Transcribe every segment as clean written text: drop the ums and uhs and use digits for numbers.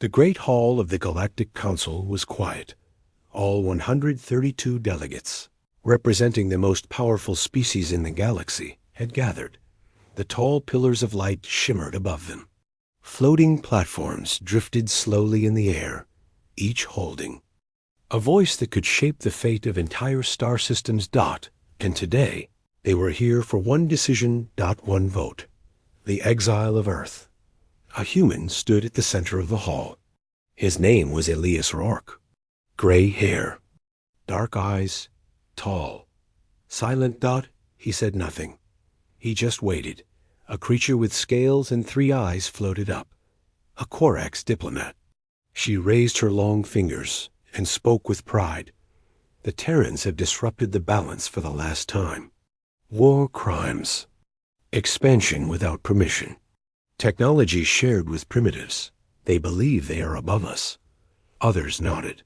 The Great Hall of the Galactic Council was quiet. All 132 delegates, representing the most powerful species in the galaxy, had gathered. The tall pillars of light shimmered above them. Floating platforms drifted slowly in the air, each holding a voice that could shape the fate of entire star systems. And today, they were here for one decision. One vote. The exile of Earth. A human stood at the center of the hall. His name was Elias Rourke. Gray hair, dark eyes, tall, silent. He said nothing. He just waited. A creature with scales and 3 eyes floated up. A Korax diplomat. She raised her long fingers and spoke with pride. The Terrans have disrupted the balance for the last time. War crimes. Expansion without permission. Technology shared with primitives. They believe they are above us. Others nodded.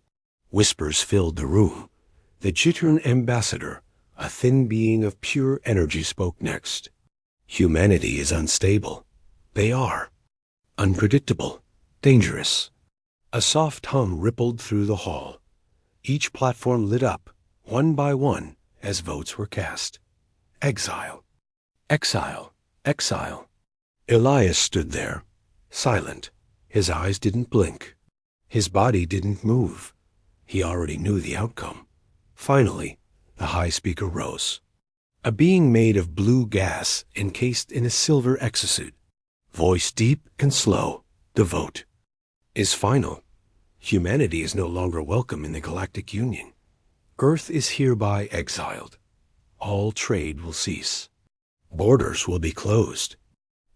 Whispers filled the room. The Jittern ambassador, a thin being of pure energy, spoke next. Humanity is unstable. They are. Unpredictable. Dangerous. A soft hum rippled through the hall. Each platform lit up, one by one, as votes were cast. Exile. Exile. Exile. Elias stood there, silent. His eyes didn't blink. His body didn't move. He already knew the outcome. Finally, the high speaker rose. A being made of blue gas encased in a silver exosuit. Voice deep and slow. The vote is final. Humanity is no longer welcome in the Galactic Union. Earth is hereby exiled. All trade will cease. Borders will be closed.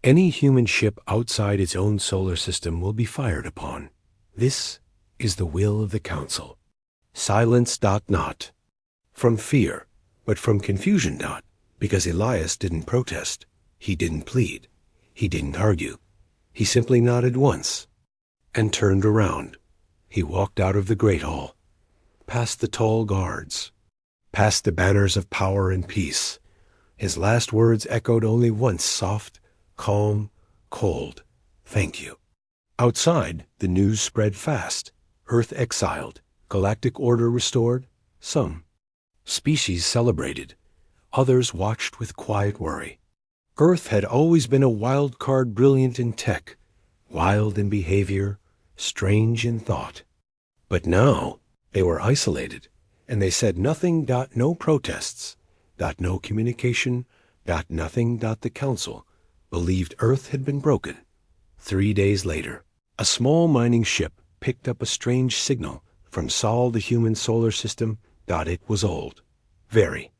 Any human ship outside its own solar system will be fired upon. This is the will of the Council. Silence. Not from fear, but from confusion. Because Elias didn't protest. He didn't plead. He didn't argue. He simply nodded once and turned around. He walked out of the Great Hall, past the tall guards, past the banners of power and peace. His last words echoed only once, soft, calm, cold. Thank you. Outside, the news spread fast. Earth exiled. Galactic order restored. Some species celebrated. Others watched with quiet worry. Earth had always been a wild card, brilliant in tech, wild in behavior, strange in thought. But now they were isolated, and they said nothing. No protests. No communication. Nothing. The Council believed Earth had been broken. 3 days later, a small mining ship picked up a strange signal from Sol, the human solar system. It was old. Very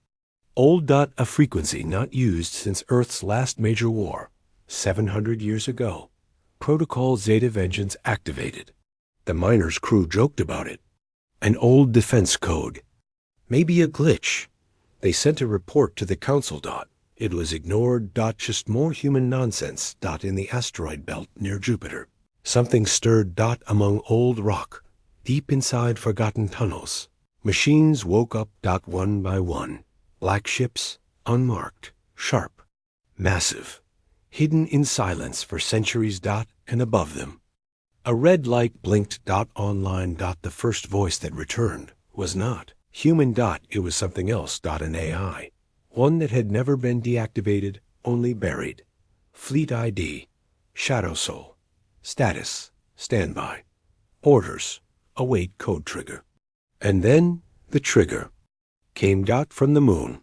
old. A frequency not used since Earth's last major war, 700 years ago. Protocol Zeta Vengeance activated. The miner's crew joked about it. An old defense code. Maybe a glitch. They sent a report to the Council. It was ignored. Just more human nonsense. In the asteroid belt near Jupiter. Something stirred. Among old rock, deep inside forgotten tunnels. Machines woke up. One by one. Black ships, unmarked, sharp, massive, hidden in silence for centuries. And above them, a red light blinked. Online. The first voice that returned was not human. It was something else. An AI. One that had never been deactivated, only buried. Fleet ID. Shadow Soul. Status. Standby. Orders. Await code trigger. And then the trigger came. From the moon.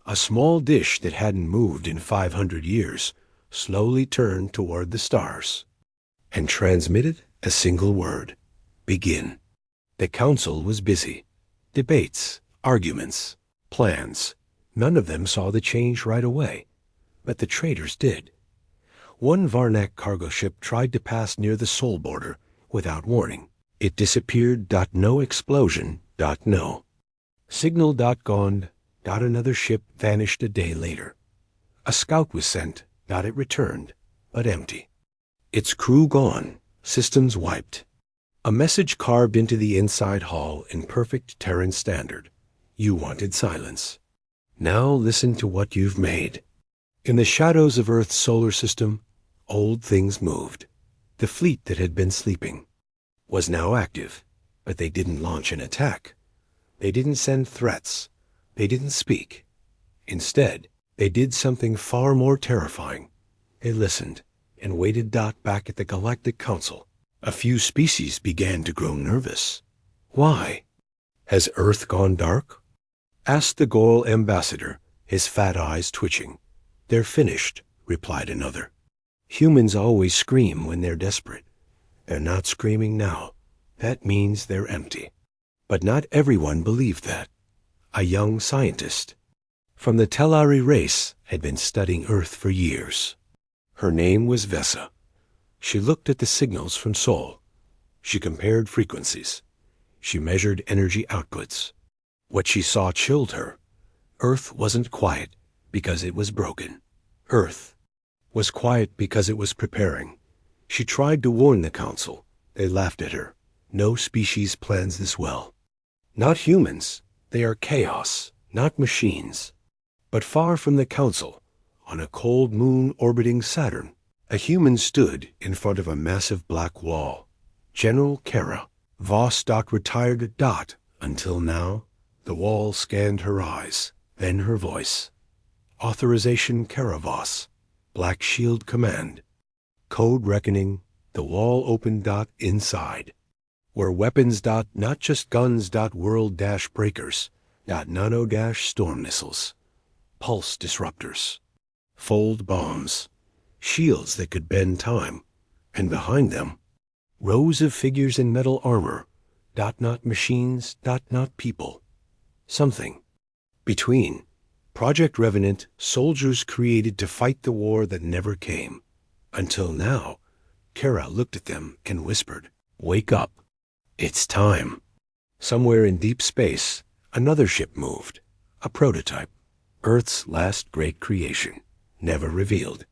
A small dish that hadn't moved in 500 years slowly turned toward the stars and transmitted a single word. Begin. The Council was busy. Debates, arguments, plans. None of them saw the change right away, but the traders did. One Varnak cargo ship tried to pass near the Sol border without warning. It disappeared. No explosion. No signal. Gone. Another ship vanished a day later. A scout was sent. It returned, but empty. Its crew gone. Systems wiped. A message carved into the inside hall in perfect Terran standard. You wanted silence. Now listen to what you've made. In the shadows of Earth's solar system, old things moved. The fleet that had been sleeping. was now active, but they didn't launch an attack. They didn't send threats. They didn't speak. Instead, they did something far more terrifying. They listened and waited. Back at the Galactic Council, a few species began to grow nervous. Why? Has Earth gone dark? Asked the Goal ambassador, his fat eyes twitching. They're finished, replied another. Humans always scream when they're desperate. They're not screaming now. That means they're empty. But not everyone believed that. A young scientist from the Telari race had been studying Earth for years. Her name was Vesa. She looked at the signals from Sol. She compared frequencies. She measured energy outputs. What she saw chilled her. Earth wasn't quiet because it was broken. Earth was quiet because it was preparing. She tried to warn the Council. They laughed at her. No species plans this well. Not humans. They are chaos, not machines. But far from the Council, on a cold moon orbiting Saturn, a human stood in front of a massive black wall. General Kara. Voss. Retired. Until now, the wall scanned her eyes, then her voice. Authorization Kara Voss. Black Shield Command. Code reckoning. The wall opened. Inside were weapons. Not just guns. World breakers. Nano storm missiles. Pulse disruptors. Fold bombs. Shields that could bend time. And behind them, rows of figures in metal armor. Not machines. Not people. Something. Between. Project Revenant, soldiers created to fight the war that never came. Until now, Kara looked at them and whispered, "Wake up. It's time." Somewhere in deep space, another ship moved. A prototype. Earth's last great creation. Never revealed.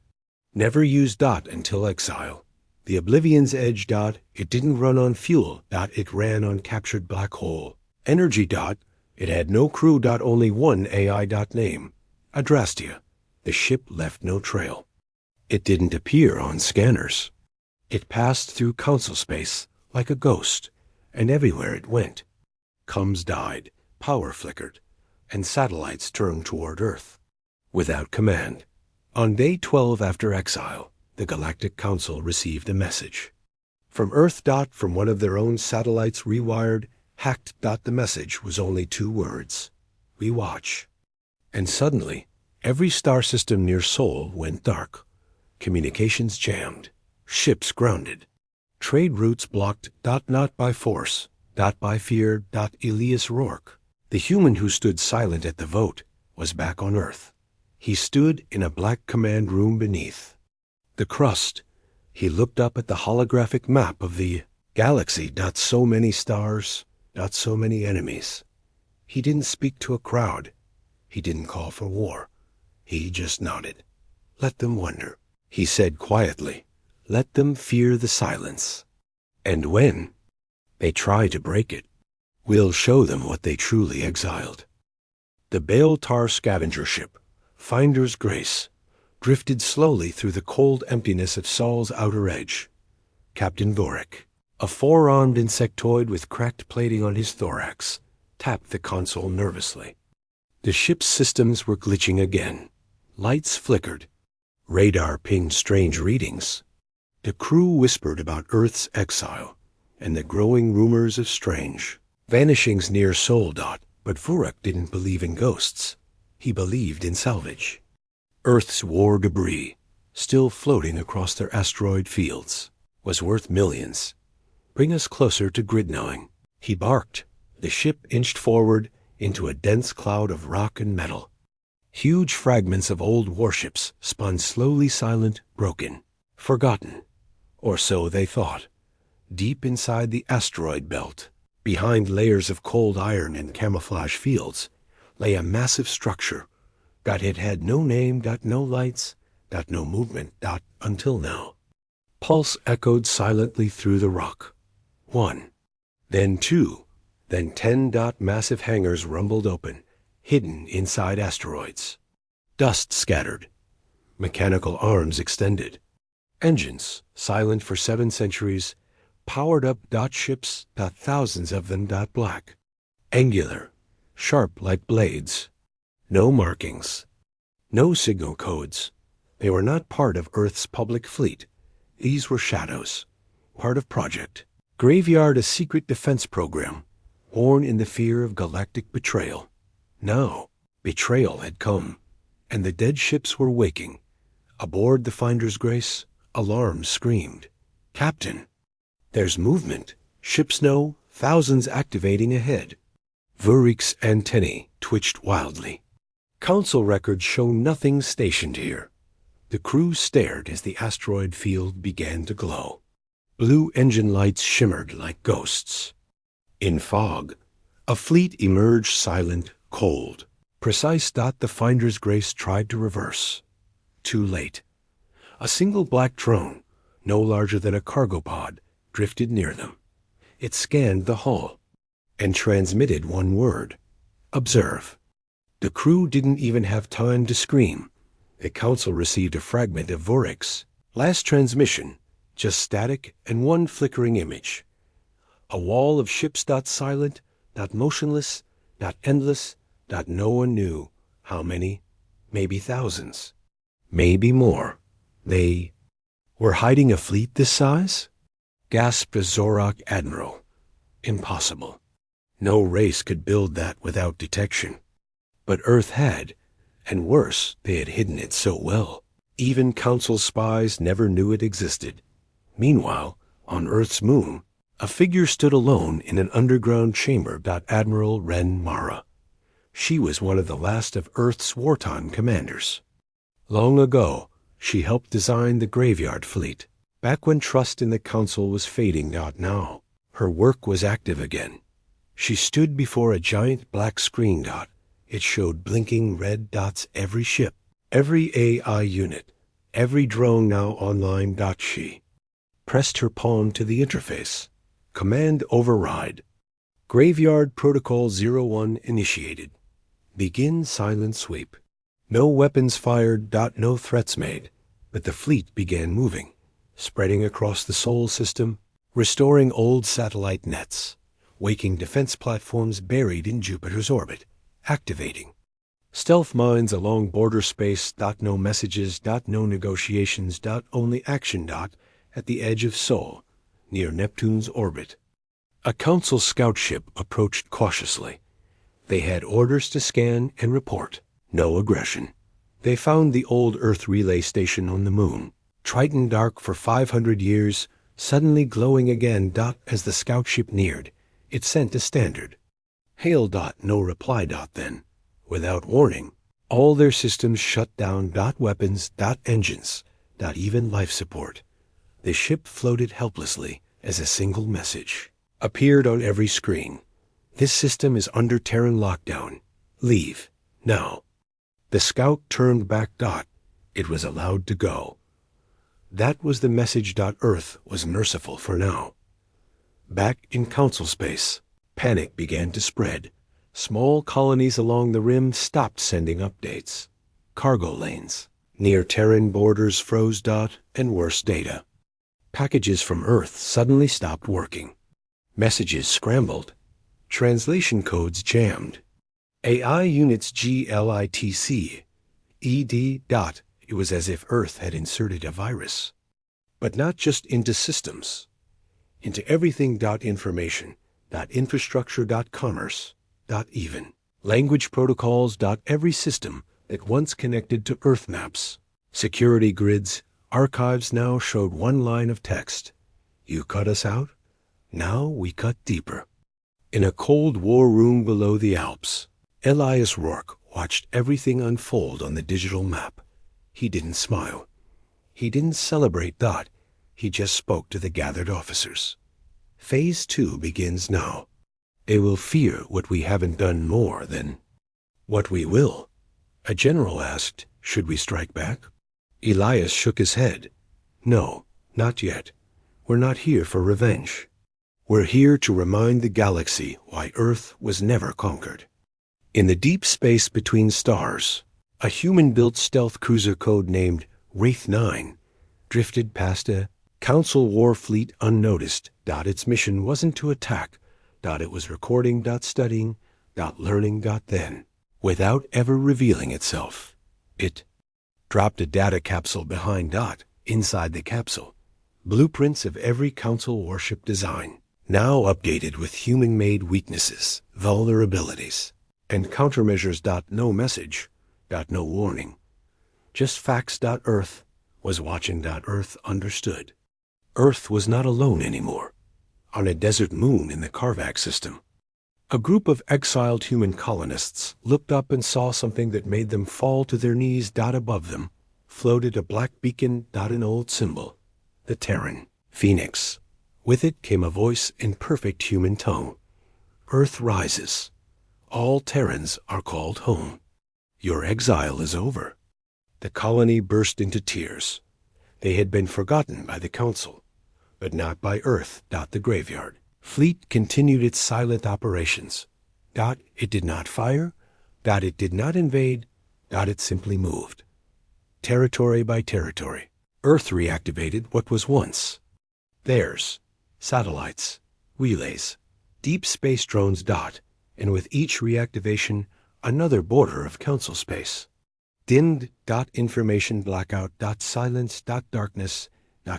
Never used. Until exile. The Oblivion's Edge. It didn't run on fuel. It ran on captured black hole. Energy. It had no crew. Only one AI. Name. Adrastia. The ship left no trail. It didn't appear on scanners. It passed through Council space like a ghost, and everywhere it went, comms died, power flickered, and satellites turned toward Earth. Without command. On day 12 after exile, the Galactic Council received a message. From Earth. From one of their own satellites rewired, hacked. The message was only 2 words. We watch. And suddenly, every star system near Sol went dark. Communications jammed. Ships grounded. Trade routes blocked. Not by force. By fear. Elias Rourke, the human who stood silent at the vote, was back on Earth. He stood in a black command room beneath the crust. He looked up at the holographic map of the galaxy. So many stars. So many enemies. He didn't speak to a crowd. He didn't call for war. He just nodded. Let them wonder, he said quietly. Let them fear the silence. And when they try to break it, we'll show them what they truly exiled. The Baal Tar scavenger ship, Finder's Grace, drifted slowly through the cold emptiness of Sol's outer edge. Captain Vorik, a 4-armed insectoid with cracked plating on his thorax, tapped the console nervously. The ship's systems were glitching again. Lights flickered. Radar pinged strange readings. The crew whispered about Earth's exile and the growing rumors of strange vanishings near Sol. But Vorik didn't believe in ghosts. He believed in salvage. Earth's war debris, still floating across their asteroid fields, was worth millions. Bring us closer to grid-knowing. He barked. The ship inched forward into a dense cloud of rock and metal. Huge fragments of old warships spun slowly, silent, broken, forgotten. Or so they thought. Deep inside the asteroid belt, behind layers of cold iron and camouflage fields, lay a massive structure. It had no name. No lights. No movement. Until now. Pulse echoed silently through the rock. 1. Then 2. Then 10. Massive hangars rumbled open, hidden inside asteroids. Dust scattered. Mechanical arms extended. Engines, silent for 7 centuries, powered-up ships, thousands of them, black, angular, sharp like blades. No markings, no signal codes. They were not part of Earth's public fleet. These were shadows, part of Project Graveyard, a secret defense program, born in the fear of galactic betrayal. Now, betrayal had come, and the dead ships were waking. Aboard the Finder's Grace, alarms screamed. "Captain, there's movement. Ships know, thousands activating ahead." Vurik's antennae twitched wildly. Council records show nothing stationed here. The crew stared as the asteroid field began to glow. Blue engine lights shimmered like ghosts. In fog, a fleet emerged, silent, cold, precise. The Finder's Grace tried to reverse. Too late. A single black drone, no larger than a cargo pod, drifted near them. It scanned the hull and transmitted one word: observe. The crew didn't even have time to scream. The Council received a fragment of Vurik's last transmission, just static and one flickering image. A wall of ships, silent, motionless, endless, no one knew how many, maybe thousands, maybe more. They were hiding a fleet this size? Gasped a Zorak admiral. Impossible. No race could build that without detection. But Earth had, and worse, they had hidden it so well. Even Council spies never knew it existed. Meanwhile, on Earth's moon, a figure stood alone in an underground chamber. Admiral Ren Mara. She was one of the last of Earth's wartime commanders. Long ago, she helped design the Graveyard fleet, back when trust in the Council was fading. Now, her work was active again. She stood before a giant black screen. It showed blinking red dots. Every ship, every AI unit, every drone now online. She pressed her palm to the interface. Command override. Graveyard Protocol 01 initiated. Begin silent sweep. No weapons fired. No threats made. But the fleet began moving, spreading across the Sol system, restoring old satellite nets, waking defense platforms buried in Jupiter's orbit, activating stealth mines along border space. No messages. No negotiations. Only action. At the edge of Sol, near Neptune's orbit. A Council scout ship approached cautiously. They had orders to scan and report. No aggression. They found the old Earth relay station on the moon, Triton dark for 500 years, suddenly glowing again. As the scout ship neared, it sent a standard. Hail. No reply. Then, without warning, all their systems shut down. Weapons. Engines. Even life support. The ship floated helplessly as a single message appeared on every screen. This system is under Terran lockdown. Leave, now. The scout turned back. It was allowed to go. That was the message. Earth was merciful for now. Back in Council space, panic began to spread. Small colonies along the rim stopped sending updates. Cargo lanes near Terran borders froze. And worse, data packages from Earth suddenly stopped working. Messages scrambled. Translation codes jammed. AI units GLITC. ED. It was as if Earth had inserted a virus. But not just into systems. Into everything. Information. Infrastructure. Commerce. Even language protocols. Every system that once connected to Earth maps, security grids, archives now showed one line of text. You cut us out? Now we cut deeper. In a Cold War room below the Alps, Elias Rourke watched everything unfold on the digital map. He didn't smile. He didn't celebrate. He just spoke to the gathered officers. Phase 2 begins now. They will fear what we haven't done more than what we will. A general asked, should we strike back? Elias shook his head. No, not yet. We're not here for revenge. We're here to remind the galaxy why Earth was never conquered. In the deep space between stars, a human-built stealth cruiser codenamed Wraith 9 drifted past a Council war fleet unnoticed. Its mission wasn't to attack. It was recording. Studying. Learning. Then, without ever revealing itself, it dropped a data capsule behind. Inside the capsule, blueprints of every Council warship design, now updated with human-made weaknesses, vulnerabilities, and countermeasures. No message. No warning. Just facts. Earth was watching. Earth understood. Earth was not alone anymore. On a desert moon in the Carvac system, a group of exiled human colonists looked up and saw something that made them fall to their knees. Above them floated a black beacon. An old symbol, the Terran Phoenix. With it came a voice in perfect human tone. Earth rises. All Terrans are called home. Your exile is over. The colony burst into tears. They had been forgotten by the Council, but not by Earth. The graveyard fleet continued its silent operations. It did not fire. It did not invade. It simply moved. Territory by territory, Earth reactivated what was once theirs. Satellites, relays, deep space drones. And with each reactivation, another border of Council space. Dimmed. Information blackout. Silence. Darkness.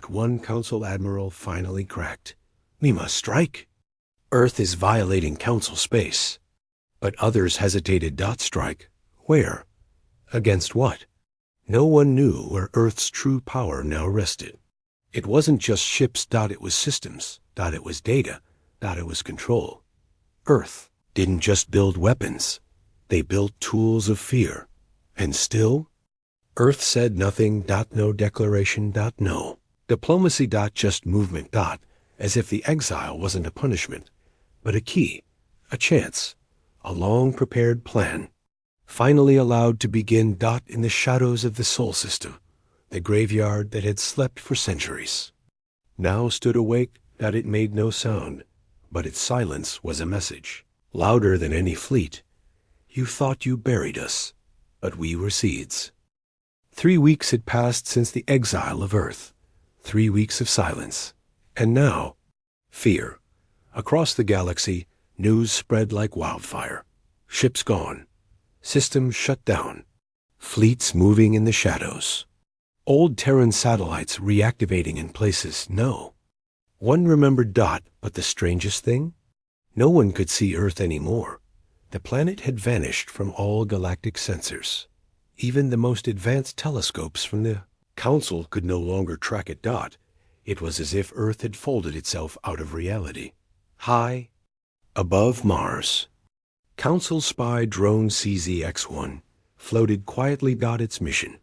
One Council admiral finally cracked. We must strike. Earth is violating Council space. But others hesitated. Strike. Where? Against what? No one knew where Earth's true power now rested. It wasn't just ships. It was systems. It was data. It was control. Earth didn't just build weapons. They built tools of fear. And still, Earth said nothing. No declaration. No diplomacy. Just movement. As if the exile wasn't a punishment, but a key, a chance, a long-prepared plan, finally allowed to begin. In the shadows of the Sol system, the graveyard that had slept for centuries now stood awake. It made no sound, but its silence was a message, louder than any fleet. You thought you buried us, but we were seeds. 3 weeks had passed since the exile of Earth, 3 weeks of silence, and now, fear. Across the galaxy, news spread like wildfire. Ships gone, systems shut down, fleets moving in the shadows. Old Terran satellites reactivating in places. No one remembered. But the strangest thing? No one could see Earth anymore. The planet had vanished from all galactic sensors. Even the most advanced telescopes from the Council could no longer track it. It was as if Earth had folded itself out of reality. High above Mars, Council spy drone CZX-1 floated quietly. Its mission: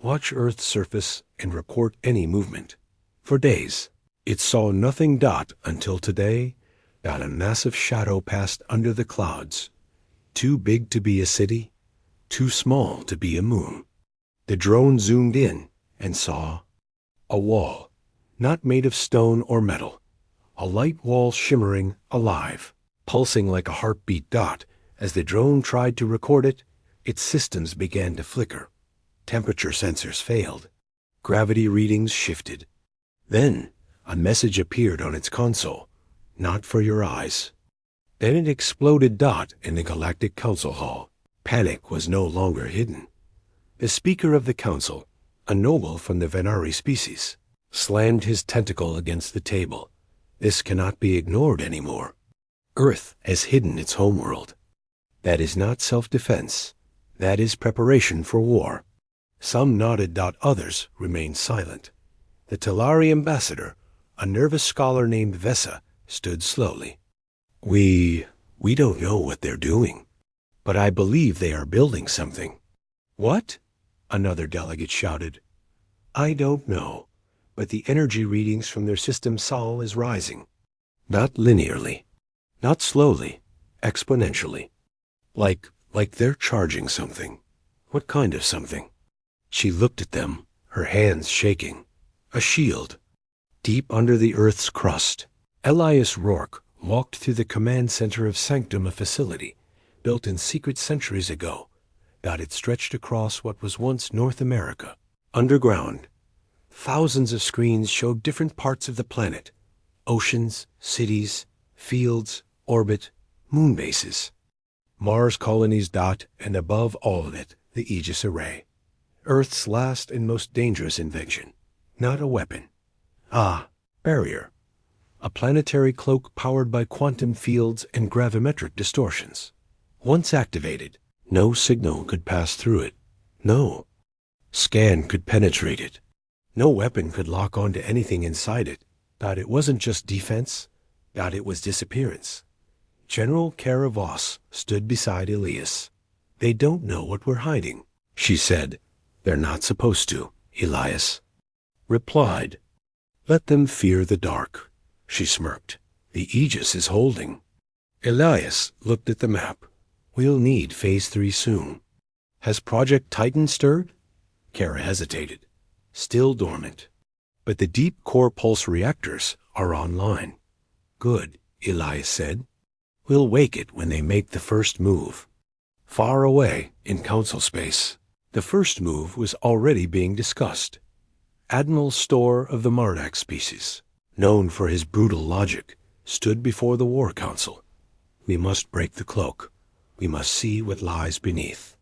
watch Earth's surface and report any movement. For days, it saw nothing. Until today, a massive shadow passed under the clouds. Too big to be a city, too small to be a moon. The drone zoomed in and saw a wall, not made of stone or metal. A light wall shimmering, alive, pulsing like a heartbeat. As the drone tried to record it, its systems began to flicker. Temperature sensors failed. Gravity readings shifted. Then, a message appeared on its console. Not for your eyes. Then it exploded. In the Galactic Council Hall. Panic was no longer hidden. The Speaker of the Council, a noble from the Venari species, slammed his tentacle against the table. This cannot be ignored anymore. Earth has hidden its homeworld. That is not self-defense. That is preparation for war. Some nodded. Others remained silent. The Talari ambassador, a nervous scholar named Vesa, stood slowly. We don't know what they're doing, but I believe they are building something. What? Another delegate shouted. I don't know, but the energy readings from their system Sol is rising. Not linearly, not slowly, exponentially. Like they're charging something. What kind of something? She looked at them, her hands shaking. A shield. Deep under the Earth's crust, Elias Rourke walked through the command center of Sanctum, a facility built in secret centuries ago. It stretched across what was once North America. Underground, Thousands of screens showed different parts of the planet. Oceans, cities, fields, orbit, moon bases. Mars colonies. And above all of it, the Aegis array. Earth's last and most dangerous invention. Not a weapon. Barrier. A planetary cloak powered by quantum fields and gravimetric distortions. Once activated, no signal could pass through it. No scan could penetrate it. No weapon could lock onto anything inside it. It wasn't just defense. It was disappearance. General Kara Voss stood beside Elias. They don't know what we're hiding, she said. They're not supposed to, Elias replied. Let them fear the dark, she smirked. The Aegis is holding. Elias looked at the map. We'll need Phase 3 soon. Has Project Titan stirred? Kara hesitated. Still dormant. But the deep core pulse reactors are online. Good, Elias said. We'll wake it when they make the first move. Far away, in council space, the first move was already being discussed. Admiral Storr of the Mardak species, known for his brutal logic, stood before the War Council. We must break the cloak. We must see what lies beneath.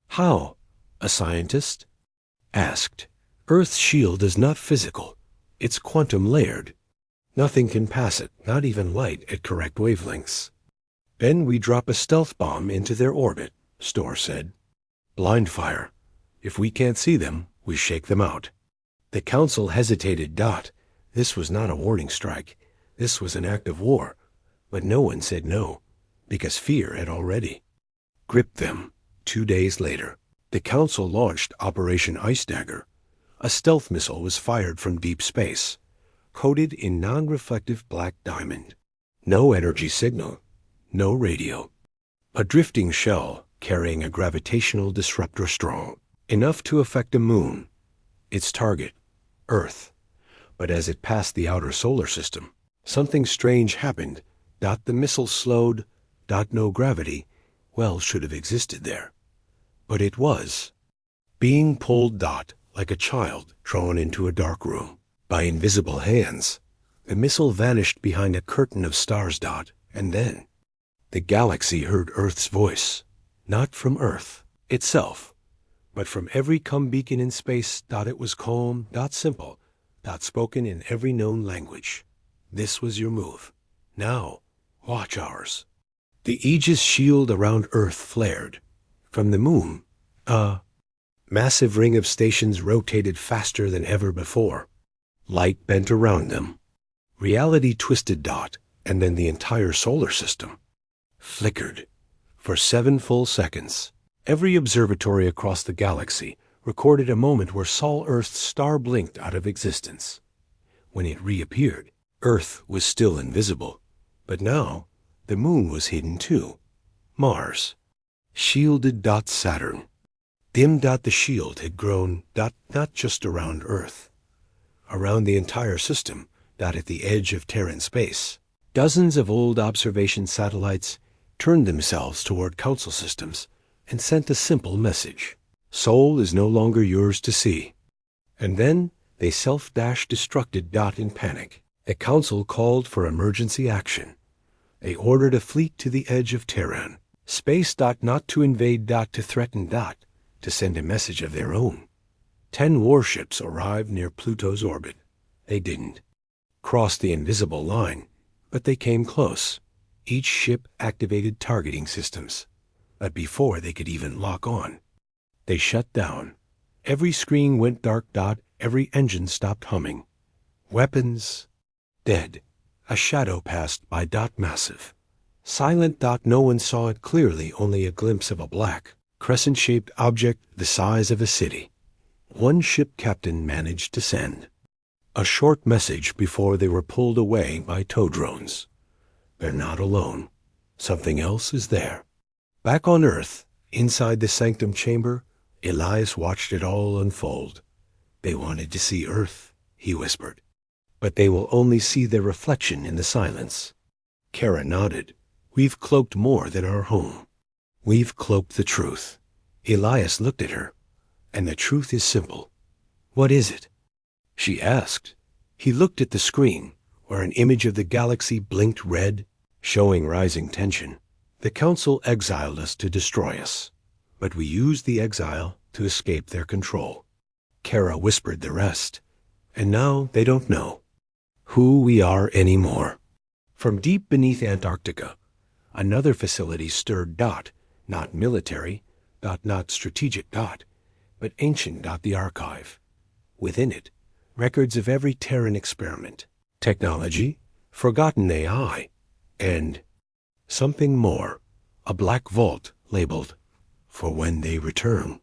How? A scientist asked. Earth's shield is not physical. It's quantum layered. Nothing can pass it, not even light at correct wavelengths. Then we drop a stealth bomb into their orbit, Storr said. Blind fire. If we can't see them, we shake them out. The council hesitated. This was not a warning strike. This was an act of war. But no one said no, because fear had already gripped them. 2 days later, the council launched Operation Ice Dagger. A stealth missile was fired from deep space, coated in non-reflective black diamond. No energy signal, no radio. A drifting shell carrying a gravitational disruptor strong, enough to affect a moon. Its target, Earth. But as it passed the outer solar system, something strange happened. The missile slowed. No gravity, should have existed there. But it was being pulled. Like a child drawn into a dark room by invisible hands. The missile vanished behind a curtain of stars. And then the galaxy heard Earth's voice, not from Earth itself, but from every beacon in space. It was calm. Simple. Spoken in every known language. This was your move. Now, watch ours. The Aegis shield around Earth flared. From the moon, a massive ring of stations rotated faster than ever before. Light bent around them. Reality twisted. And then the entire solar system flickered. For 7 full seconds, every observatory across the galaxy recorded a moment where Sol Earth's star blinked out of existence. When it reappeared, Earth was still invisible. But now, the moon was hidden too. Mars. Shielded. Saturn. Dim. The shield had grown. Not just around Earth. Around the entire system. At the edge of Terran space. Dozens of old observation satellites turned themselves toward council systems and sent a simple message. Sol is no longer yours to see. And then they self-destructed. In panic. The council called for emergency action. They ordered a fleet to the edge of Terran. Space. Not to invade. To threaten. To send a message of their own. 10 warships arrived near Pluto's orbit. They didn't cross the invisible line, but they came close. Each ship activated targeting systems. But before they could even lock on, they shut down. Every screen went dark. Every engine stopped humming. Weapons dead. A shadow passed by. Massive. Silent. No one saw it clearly, only a glimpse of a black, crescent-shaped object the size of a city. One ship captain managed to send a short message before they were pulled away by tow drones. They're not alone. Something else is there. Back on Earth, inside the sanctum chamber, Elias watched it all unfold. They wanted to see Earth, he whispered. But they will only see their reflection in the silence. Kara nodded. We've cloaked more than our home. We've cloaked the truth. Elias looked at her. And the truth is simple. What is it? she asked. He looked at the screen, where an image of the galaxy blinked red, showing rising tension. The Council exiled us to destroy us, but we used the exile to escape their control. Kara whispered the rest, and now they don't know who we are anymore. From deep beneath Antarctica, another facility stirred. Not military, not strategic, but ancient. The archive. Within it, records of every Terran experiment, technology, forgotten AI, and something more, a black vault labeled for when they return.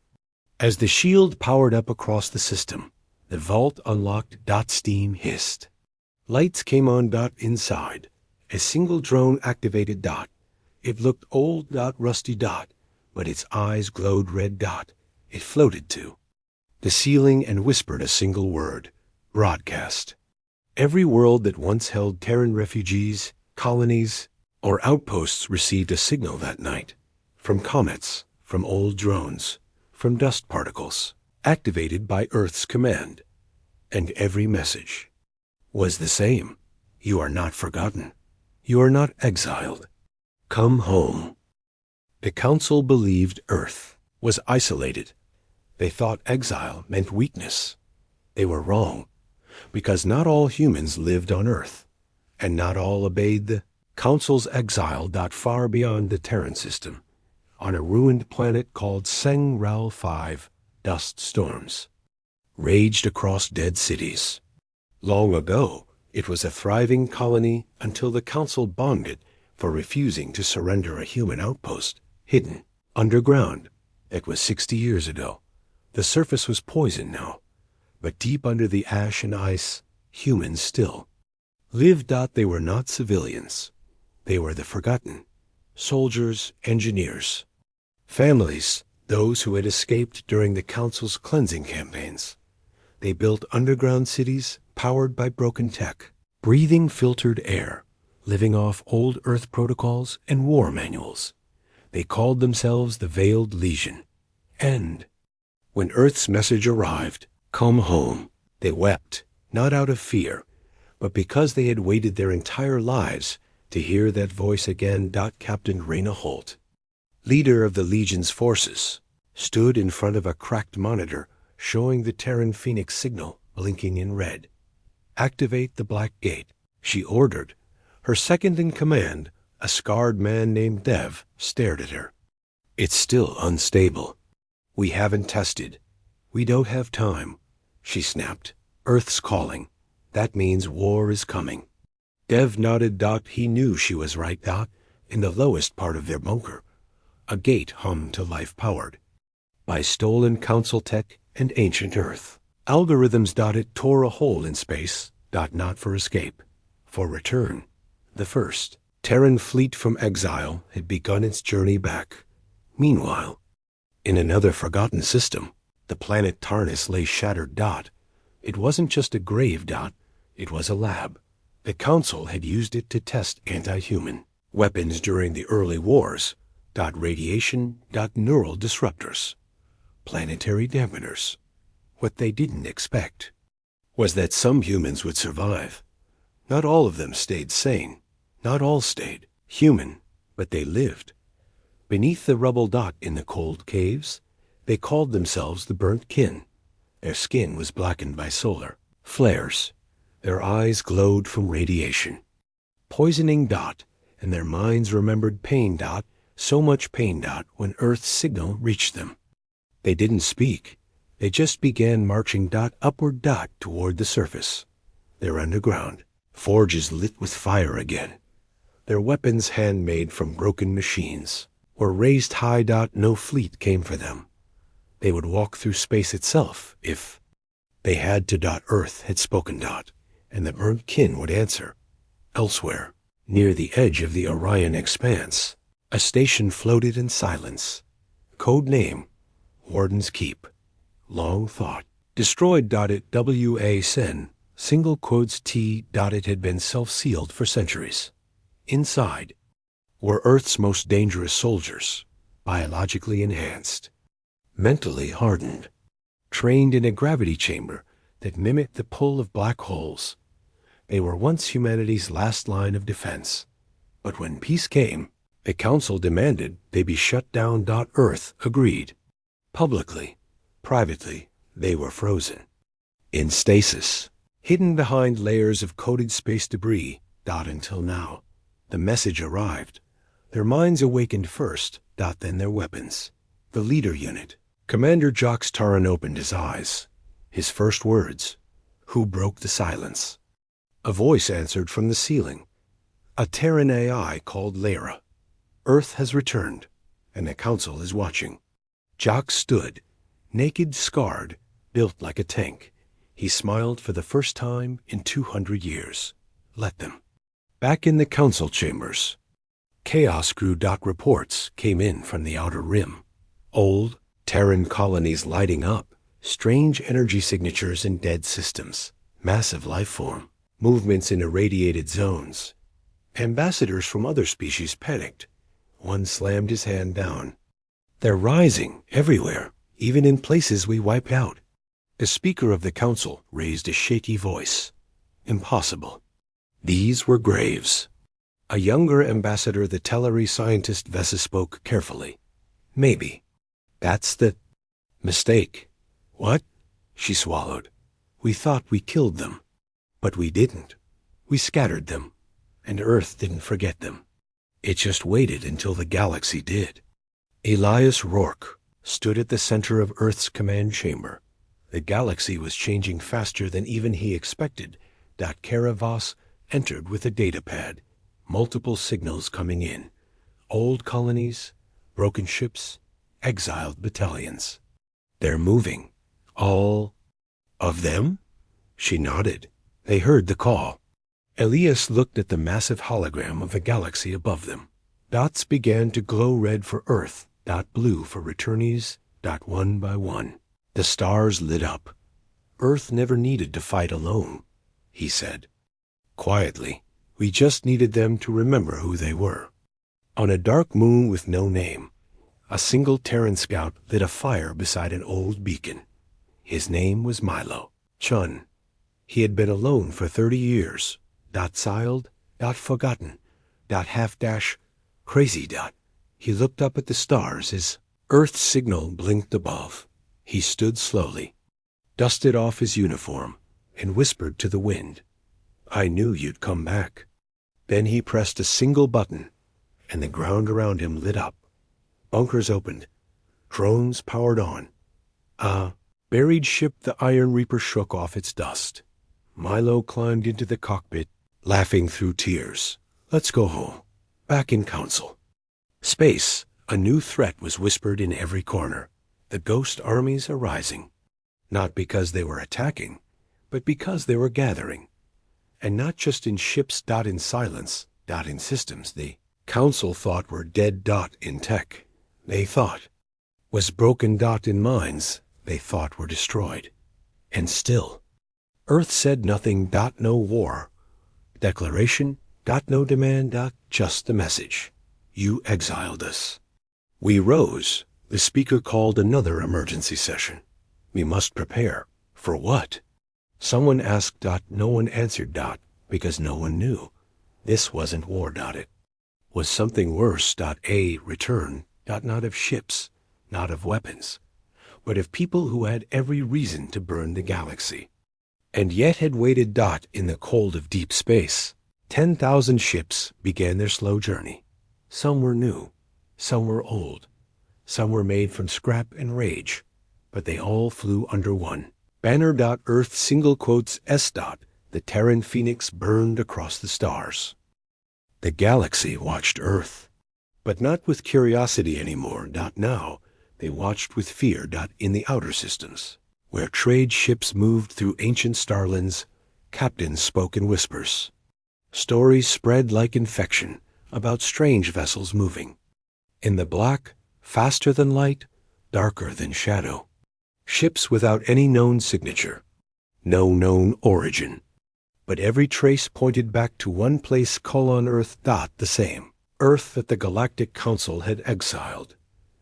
As the shield powered up across the system, the vault unlocked. Steam hissed. Lights came on. Inside, a single drone activated. It looked old. Rusty. But its eyes glowed red. It floated to the ceiling and whispered a single word: broadcast. Every world that once held Terran refugees, colonies, or outposts received a signal that night. From comets, from old drones, from dust particles, activated by Earth's command. And every message was the same: you are not forgotten. You are not exiled. Come home. The Council believed Earth was isolated. They thought exile meant weakness. They were wrong, because not all humans lived on Earth, and not all obeyed the Council's exile. Far beyond the Terran system, on a ruined planet called Seng-Ral 5, dust storms raged across dead cities. Long ago, it was a thriving colony until the Council bonded for refusing to surrender a human outpost, hidden underground. It was 60 years ago. The surface was poisoned now, but deep under the ash and ice, humans still lived. They were not civilians. They were the forgotten. Soldiers, engineers, families, those who had escaped during the Council's cleansing campaigns. They built underground cities powered by broken tech, breathing filtered air, living off old Earth protocols and war manuals. They called themselves the Veiled Legion. And when Earth's message arrived, come home, they wept, not out of fear, but because they had waited their entire lives to hear that voice again. Captain Reyna Holt, leader of the Legion's forces, stood in front of a cracked monitor showing the Terran Phoenix signal blinking in red. Activate the Black Gate, she ordered. Her second-in-command, a scarred man named Dev, stared at her. It's still unstable. We haven't tested. We don't have time, she snapped. Earth's calling. That means war is coming. Dev nodded. He knew she was right. In the lowest part of their bunker, a gate hummed to life powered by stolen Council tech and ancient Earth algorithms. It tore a hole in space. Not for escape, for return. The first Terran fleet from exile had begun its journey back. Meanwhile, in another forgotten system, the planet Tarnis lay shattered. It wasn't just a grave. It was a lab. The Council had used it to test anti-human weapons during the early wars. Radiation. Neural disruptors. Planetary dampeners. What they didn't expect was that some humans would survive. Not all of them stayed sane. Not all stayed human, but they lived. Beneath the rubble. In the cold caves, they called themselves the Burnt Kin. Their skin was blackened by solar flares. Their eyes glowed from radiation. Poisoning. And their minds remembered pain. So much pain. When Earth's signal reached them. They didn't speak. They just began marching. Upward. Toward the surface. Their underground forges lit with fire again. Their weapons, handmade from broken machines, were raised high. No fleet came for them. They would walk through space itself if they had to. Earth had spoken. And the Burnt Kin would answer. Elsewhere, near the edge of the Orion expanse, a station floated in silence. Code name, Warden's Keep. Long thought. Destroyed. It WA-SEN, single quotes T. It had been self-sealed for centuries. Inside were Earth's most dangerous soldiers, biologically enhanced, mentally hardened, trained in a gravity chamber that mimicked the pull of black holes. They were once humanity's last line of defense. But when peace came, the Council demanded they be shut down. Earth agreed. Publicly, privately, they were frozen. In stasis, hidden behind layers of coated space debris. Until now, the message arrived. Their minds awakened first. Then their weapons. The leader unit. Commander Jocks Taran opened his eyes. His first words. Who broke the silence? A voice answered from the ceiling. A Terran AI called Lyra. Earth has returned, and the Council is watching. Jocks stood, naked, scarred, built like a tank. He smiled for the first time in 200 years. Let them. Back in the Council chambers, Chaos Crew. Reports came in from the Outer Rim. Old Terran colonies lighting up, strange energy signatures in dead systems, massive life form, movements in irradiated zones. Ambassadors from other species panicked. One slammed his hand down. They're rising everywhere, even in places we wiped out. The Speaker of the Council raised a shaky voice. Impossible. These were graves. A younger ambassador, the Telleri scientist Vesa, spoke carefully. Maybe. That's the mistake. What? She swallowed. We thought we killed them. But we didn't. We scattered them. And Earth didn't forget them. It just waited until the galaxy did. Elias Rourke stood at the center of Earth's command chamber. The galaxy was changing faster than even he expected. Kara Voss entered with a datapad. Multiple signals coming in. Old colonies, broken ships, exiled battalions. They're moving. All of them? She nodded. They heard the call. Elias looked at the massive hologram of the galaxy above them. Dots began to glow red for Earth, blue for returnees, one by one. The stars lit up. Earth never needed to fight alone, he said. Quietly, we just needed them to remember who they were. On a dark moon with no name, a single Terran scout lit a fire beside an old beacon. His name was Milo Chun. He had been alone for 30 years. Siled, forgotten, half-dash, crazy. He looked up at the stars as Earth's signal blinked above. He stood slowly, dusted off his uniform, and whispered to the wind. I knew you'd come back. Then he pressed a single button, and the ground around him lit up. Bunkers opened. Drones powered on. A buried ship, the Iron Reaper, shook off its dust. Milo climbed into the cockpit, laughing through tears. Let's go home. Back in Council. Space, a new threat was whispered in every corner. The ghost armies are rising. Not because they were attacking, but because they were gathering. And not just in ships. In silence. In systems the Council thought were dead. In tech. They thought was broken. In minds. They thought were destroyed. And still, Earth said nothing. No war. Declaration. No demand. Just the message. You exiled us. We rose. The Speaker called another emergency session. We must prepare. For what? Someone asked. No one answered. Because no one knew. This wasn't war. It was something worse. A return. Not of ships, not of weapons, but of people who had every reason to burn the galaxy, and yet had waited. In the cold of deep space, 10,000 ships began their slow journey. Some were new, some were old, some were made from scrap and rage, but they all flew under one banner. Earth single quotes S. The Terran Phoenix burned across the stars. The galaxy watched Earth, but not with curiosity anymore. Now they watched with fear. In the outer systems, where trade ships moved through ancient starlands, captains spoke in whispers. Stories spread like infection about strange vessels moving. In the black, faster than light, darker than shadow. Ships without any known signature, no known origin. But every trace pointed back to one place. Earth. The same Earth that the Galactic Council had exiled.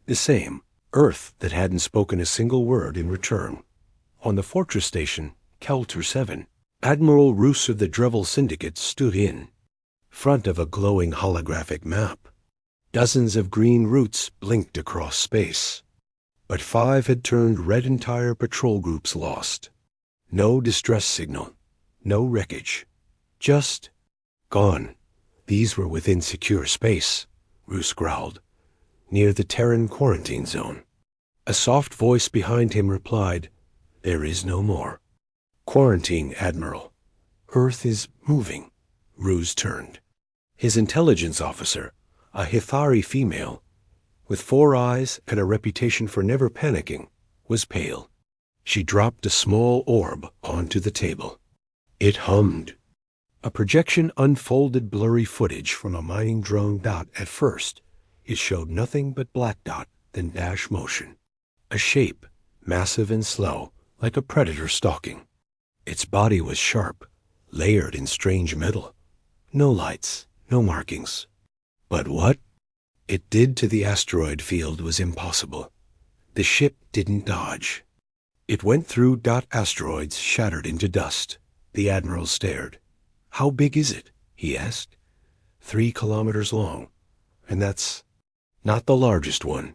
The same Earth that hadn't spoken a single word in return. On the fortress station, Kelter 7. Admiral Roos of the Drevel Syndicate stood in front of a glowing holographic map. Dozens of green routes blinked across space, but 5 had turned red. Entire patrol groups lost. No distress signal, no wreckage, just gone. These were within secure space, Roos growled, near the Terran quarantine zone. A soft voice behind him replied, "There is no more." "Quarantine, Admiral. Earth is moving." Roos turned. His intelligence officer, a Hithari female, with 4 eyes and a reputation for never panicking, was pale. She dropped a small orb onto the table. It hummed. A projection unfolded blurry footage from a mining drone. At first, it showed nothing but black dot, then dash motion. A shape, massive and slow, like a predator stalking. Its body was sharp, layered in strange metal. No lights, no markings. But what it did to the asteroid field was impossible. The ship didn't dodge. It went through. Asteroids shattered into dust. The Admiral stared. "How big is it?" he asked. 3 kilometers long. And that's not the largest one.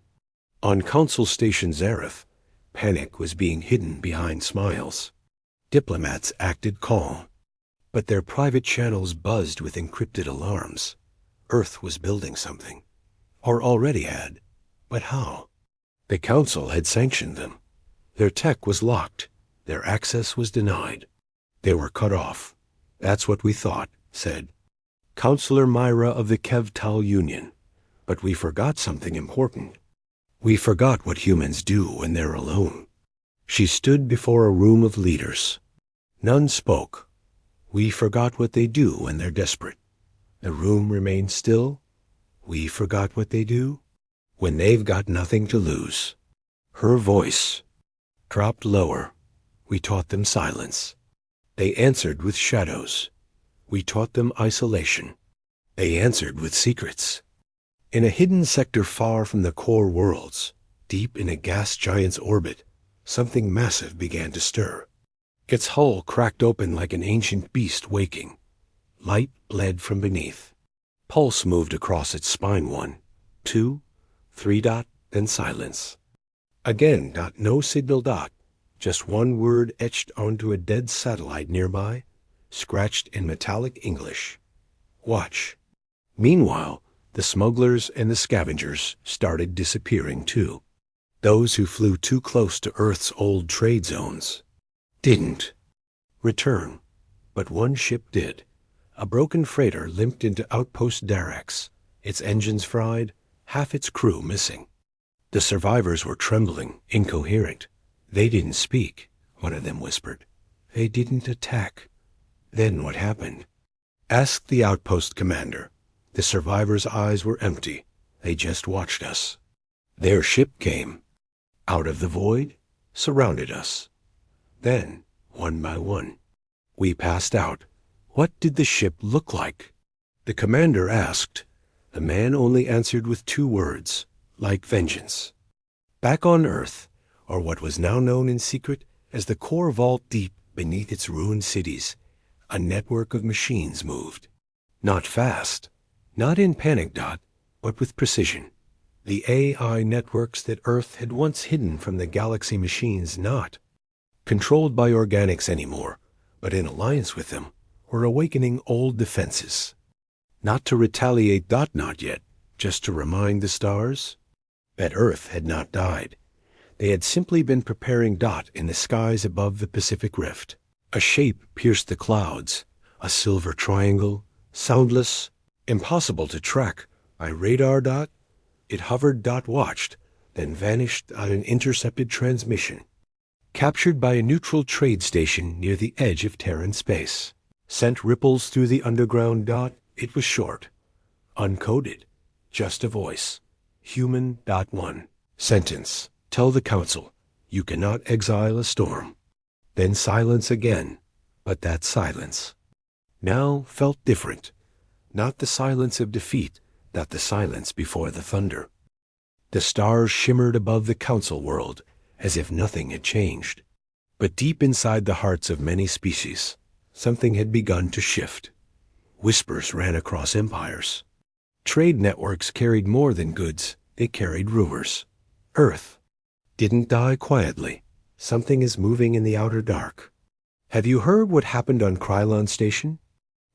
On Council Station Zareth, panic was being hidden behind smiles. Diplomats acted calm, but their private channels buzzed with encrypted alarms. Earth was building something, or already had. But how? The Council had sanctioned them. Their tech was locked. Their access was denied. They were cut off. "That's what we thought," said Counselor Myra of the Kevtal Union. "But we forgot something important. We forgot what humans do when they're alone." She stood before a room of leaders. None spoke. "We forgot what they do when they're desperate." The room remained still. "We forgot what they do when they've got nothing to lose." Her voice dropped lower. "We taught them silence. They answered with shadows. We taught them isolation. They answered with secrets." In a hidden sector far from the core worlds, deep in a gas giant's orbit, something massive began to stir. Its hull cracked open like an ancient beast waking. Light bled from beneath. Pulse moved across its spine. 1, 2, 3. Then silence. Again. No signal. Just one word etched onto a dead satellite nearby, scratched in metallic English. "Watch." Meanwhile, the smugglers and the scavengers started disappearing too. Those who flew too close to Earth's old trade zones didn't return. But one ship did. A broken freighter limped into Outpost Darax, its engines fried, half its crew missing. The survivors were trembling, incoherent. "They didn't speak," one of them whispered. "They didn't attack." "Then what happened?" asked the outpost commander. The survivors' eyes were empty. They just watched us. Their ship came out of the void, surrounded us. Then, one by one, we passed out. "What did the ship look like?" the commander asked. The man only answered with 2 words, like vengeance. Back on Earth, or what was now known in secret as the core vault deep beneath its ruined cities, a network of machines moved. Not fast, not in panic. But with precision. The AI networks that Earth had once hidden from the galaxy machines, not controlled by organics anymore, but in alliance with them, were awakening old defenses. Not to retaliate. Not yet, just to remind the stars that Earth had not died. They had simply been preparing. In the skies above the Pacific Rift, a shape pierced the clouds, a silver triangle, soundless, impossible to track by radar. It hovered. Watched, then vanished on an intercepted transmission, captured by a neutral trade station near the edge of Terran space. Sent ripples through the underground. It was short, uncoded, just a voice. Human. 1 sentence. Tell the Council, you cannot exile a storm. Then silence again, but that silence now felt different. Not the silence of defeat, not the silence before the thunder. The stars shimmered above the Council world, as if nothing had changed. But deep inside the hearts of many species, something had begun to shift. Whispers ran across empires. Trade networks carried more than goods, they carried rumors. Earth didn't die quietly. Something is moving in the outer dark. Have you heard what happened on Krylon Station?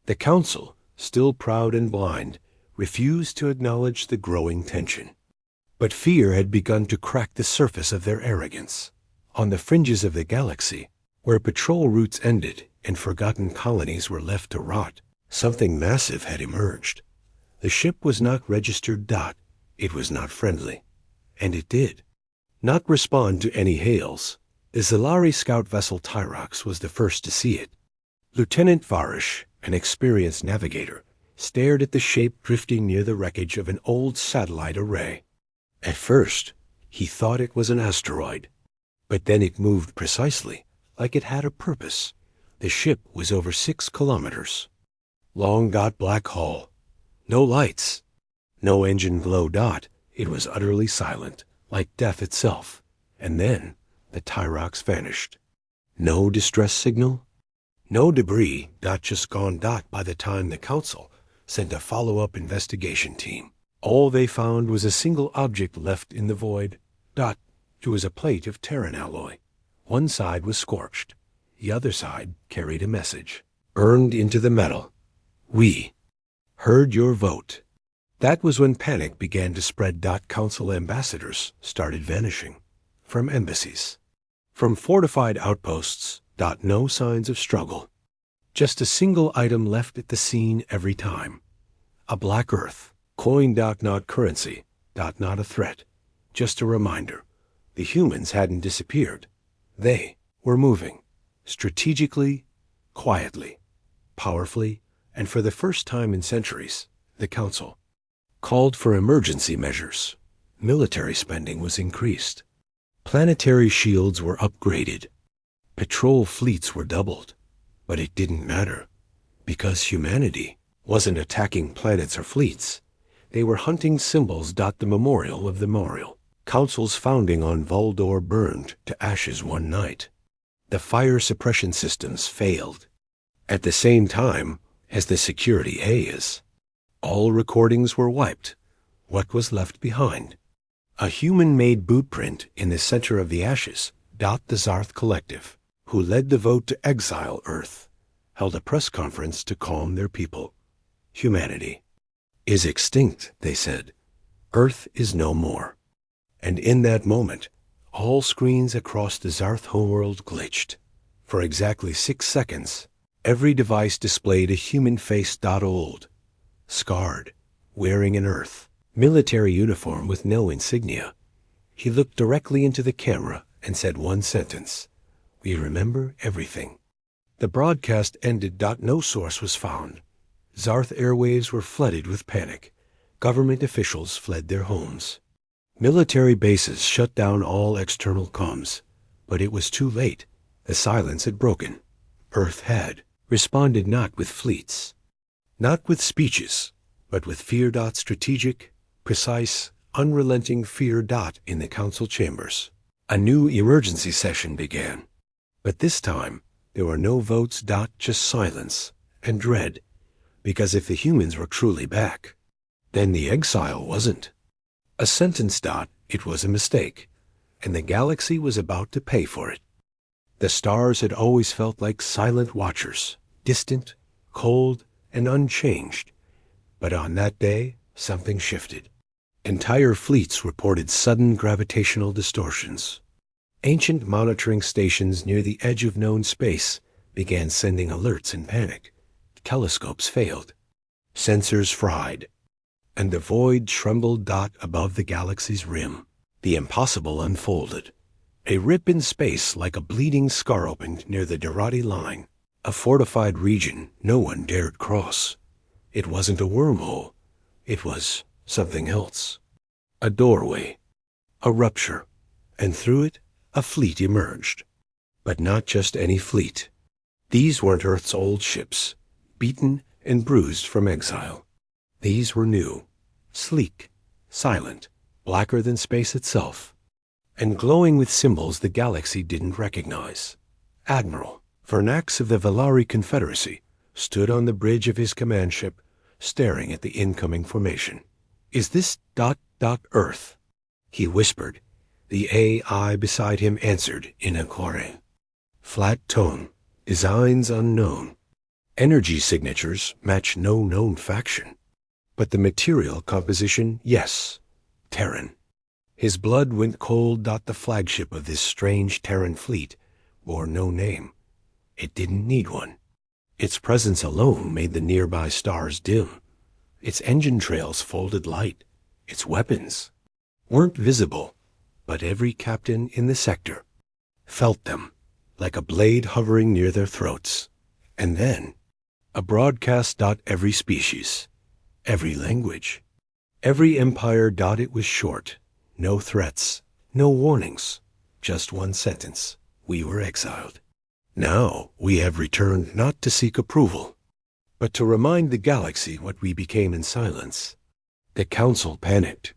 The Council, still proud and blind, refused to acknowledge the growing tension. But fear had begun to crack the surface of their arrogance. On the fringes of the galaxy, where patrol routes ended and forgotten colonies were left to rot, something massive had emerged. The ship was not registered dot. It was not friendly. And it did not respond to any hails. The Zilari scout vessel Tyrox was the first to see it. Lieutenant Varish, an experienced navigator, stared at the shape drifting near the wreckage of an old satellite array. At first, he thought it was an asteroid. But then it moved precisely, like it had a purpose. The ship was over 6 kilometers. Long black hull. No lights. No engine glow dot. It was utterly silent, like death itself. And then the Tyrox vanished. No distress signal. No debris just gone by the time the Council sent a follow-up investigation team. All they found was a single object left in the void. It was a plate of Terran alloy. One side was scorched. The other side carried a message. Burned into the metal. We heard your vote. That was when panic began to spread. Council ambassadors started vanishing. From embassies. From fortified outposts. No signs of struggle. Just a single item left at the scene every time. A black earth. Coin. Not currency. Not a threat. Just a reminder. The humans hadn't disappeared. They were moving. Strategically, quietly, powerfully, and for the first time in centuries, the Council called for emergency measures. Military spending was increased. Planetary shields were upgraded. Patrol fleets were doubled. But it didn't matter, because humanity wasn't attacking planets or fleets. They were hunting symbols. The memorial of the memorial. Council's founding on Voldor burned to ashes one night. The fire suppression systems failed. At the same time as the security haze, all recordings were wiped. What was left behind? A human-made bootprint in the center of the ashes. The Zarth Collective, who led the vote to exile Earth, held a press conference to calm their people. Humanity is extinct, they said. Earth is no more. And in that moment, all screens across the Zarth homeworld glitched. For exactly 6 seconds, every device displayed a human face. Old, scarred, wearing an Earth military uniform with no insignia. He looked directly into the camera and said one sentence. We remember everything. The broadcast ended. No source was found. Zarth airwaves were flooded with panic. Government officials fled their homes. Military bases shut down all external comms. But it was too late. The silence had broken. Earth had responded not with fleets, not with speeches, but with fear. Strategic, precise, unrelenting fear. In the council chambers, a new emergency session began. But this time, there were no votes. Just silence and dread. Because if the humans were truly back, then the exile wasn't a sentence. It was a mistake, and the galaxy was about to pay for it. The stars had always felt like silent watchers, distant, cold, and unchanged. But on that day, something shifted. Entire fleets reported sudden gravitational distortions. Ancient monitoring stations near the edge of known space began sending alerts in panic. Telescopes failed. Sensors fried. And the void trembled. Above the galaxy's rim. The impossible unfolded. A rip in space like a bleeding scar opened near the Durati line. A fortified region no one dared cross. It wasn't a wormhole. It was something else. A doorway. A rupture. And through it, a fleet emerged. But not just any fleet. These weren't Earth's old ships, beaten and bruised from exile. These were new, sleek, silent, blacker than space itself, and glowing with symbols the galaxy didn't recognize. Admiral Vernax of the Valari Confederacy stood on the bridge of his command ship, staring at the incoming formation. "Is this ... Earth?" he whispered. The AI beside him answered in a query. Flat tone, designs unknown. Energy signatures match no known faction. But the material composition, yes, Terran. His blood went cold. The flagship of this strange Terran fleet bore no name. It didn't need one. Its presence alone made the nearby stars dim. Its engine trails folded light. Its weapons weren't visible, but every captain in the sector felt them, like a blade hovering near their throats. And then, a broadcast. Every species, every language, every empire. It was short. No threats, no warnings, just one sentence. We were exiled. Now we have returned not to seek approval, but to remind the galaxy what we became in silence. The council panicked.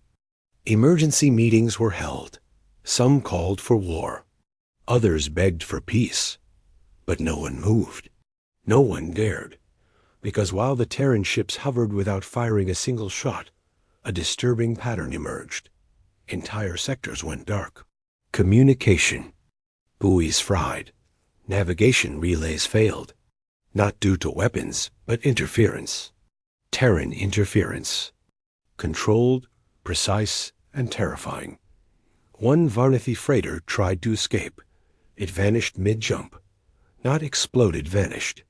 Emergency meetings were held. Some called for war. Others begged for peace. But no one moved. No one dared. Because while the Terran ships hovered without firing a single shot, a disturbing pattern emerged. Entire sectors went dark. Communication. Buoys fried. Navigation relays failed. Not due to weapons, but interference. Terran interference. Controlled, precise, and terrifying. One Varnathi freighter tried to escape. It vanished mid-jump. Not exploded, vanished.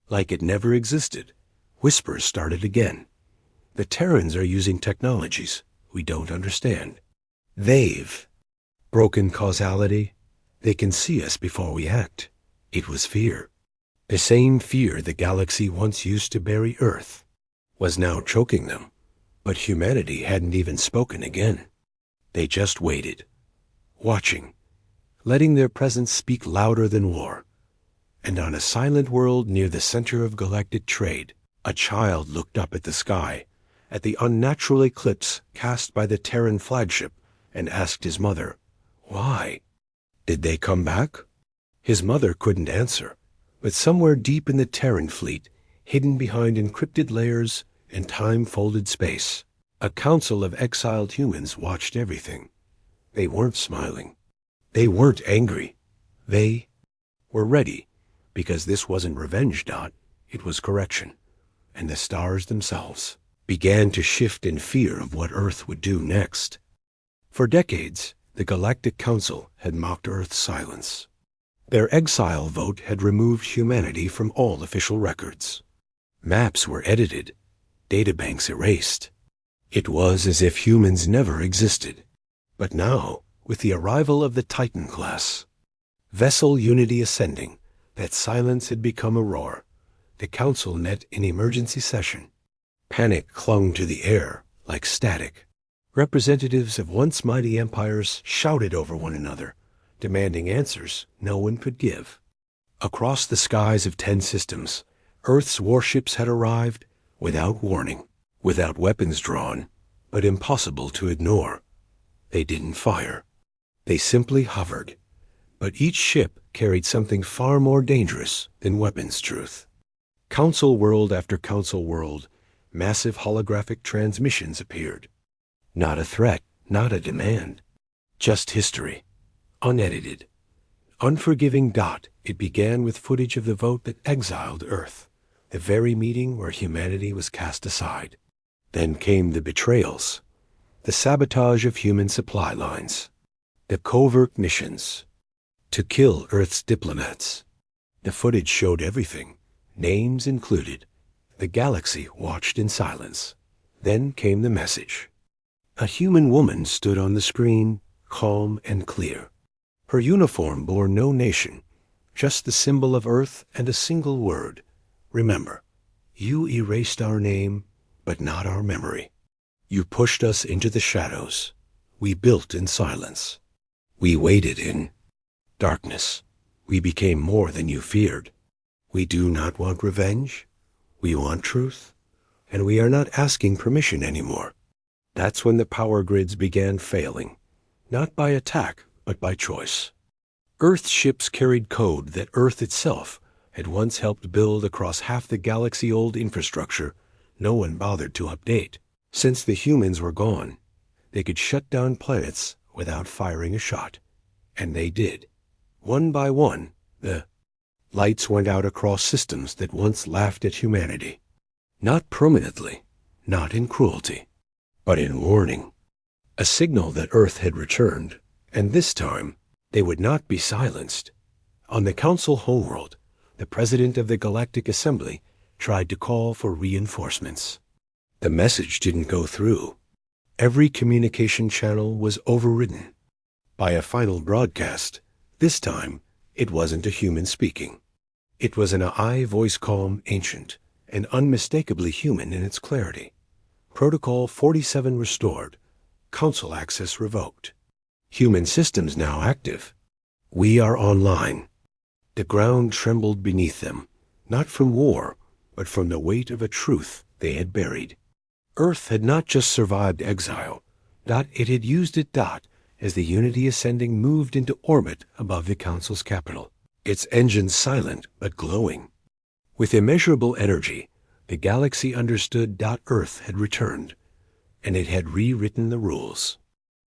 Like it never existed. Whispers started again. The Terrans are using technologies we don't understand. They've broken causality. They can see us before we act. It was fear. The same fear the galaxy once used to bury Earth was now choking them. But humanity hadn't even spoken again. They just waited, watching, letting their presence speak louder than war. And on a silent world near the center of galactic trade, a child looked up at the sky, at the unnatural eclipse cast by the Terran flagship, and asked his mother, "Why? Did they come back?" His mother couldn't answer, but somewhere deep in the Terran fleet, hidden behind encrypted layers and time-folded space, a council of exiled humans watched everything. They weren't smiling. They weren't angry. They were ready, because this wasn't revenge. It was correction. And the stars themselves began to shift in fear of what Earth would do next. For decades, the Galactic Council had mocked Earth's silence. Their exile vote had removed humanity from all official records. Maps were edited, databanks erased. It was as if humans never existed. But now, with the arrival of the Titan class, vessel Unity ascending, that silence had become a roar. The council met in emergency session. Panic clung to the air like static. Representatives of once mighty empires shouted over one another, demanding answers no one could give. Across the skies of 10 systems, Earth's warships had arrived without warning, without weapons drawn, but impossible to ignore. They didn't fire. They simply hovered. But each ship carried something far more dangerous than weapons truth. Council world after council world, massive holographic transmissions appeared. Not a threat, not a demand. Just history. Unedited. Unforgiving. It began with footage of the vote that exiled Earth, the very meeting where humanity was cast aside. Then came the betrayals, the sabotage of human supply lines, the covert missions to kill Earth's diplomats. The footage showed everything, names included. The galaxy watched in silence. Then came the message. A human woman stood on the screen, calm and clear. Her uniform bore no nation, just the symbol of Earth and a single word. Remember, you erased our name, but not our memory. You pushed us into the shadows. We built in silence. We waited in darkness. We became more than you feared. We do not want revenge. We want truth. And we are not asking permission anymore. That's when the power grids began failing, not by attack, but by choice. Earth ships carried code that Earth itself had once helped build across half the galaxy-old infrastructure no one bothered to update. Since the humans were gone, they could shut down planets without firing a shot. And they did. One by one, the lights went out across systems that once laughed at humanity. Not permanently, not in cruelty, but in warning. A signal that Earth had returned, and this time they would not be silenced. On the Council homeworld, the President of the Galactic Assembly tried to call for reinforcements. The message didn't go through. Every communication channel was overridden by a final broadcast. This time, it wasn't a human speaking. It was an AI voice, calm, ancient, and unmistakably human in its clarity. Protocol 47 restored. Council access revoked. Human systems now active. We are online. The ground trembled beneath them, not from war, but from the weight of a truth they had buried. Earth had not just survived exile. It had used it. As the Unity Ascending moved into orbit above the Council's capital, its engines silent but glowing. With immeasurable energy, the galaxy understood. Earth had returned, and it had rewritten the rules.